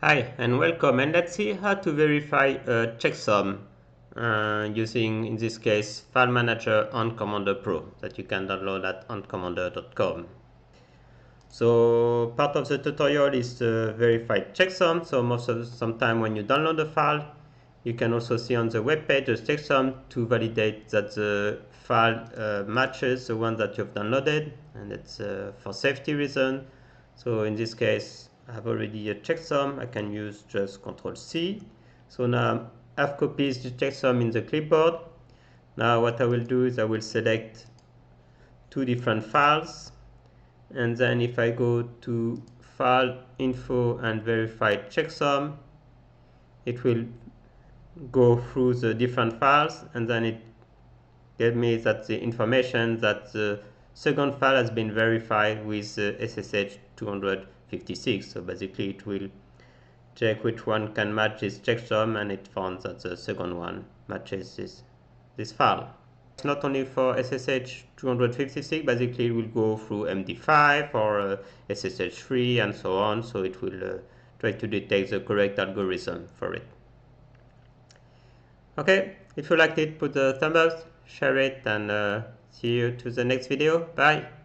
Hi and welcome, and let's see how to verify a checksum using, in this case, File Manager on Commander Pro that you can download at oncommander.com. So part of the tutorial is the verified checksum. So sometime when you download the file, you can also see on the web page the checksum to validate that the file matches the one that you've downloaded, and it's for safety reason. So in this case, I have already a checksum. I can use just Ctrl C. So now I've copied the checksum in the clipboard. Now what I will do is I will select two different files, and then if I go to File, Info and Verify Checksum, it will go through the different files, and then it gives me that the information that the second file has been verified with SSH 256. So basically it will check which one can match this checksum, and it found that the second one matches this file. It's not only for SSH 256, basically it will go through MD5 or SSH3 and so on, so it will try to detect the correct algorithm for it. Okay, if you liked it, put a thumb up, share it, and see you to the next video. Bye!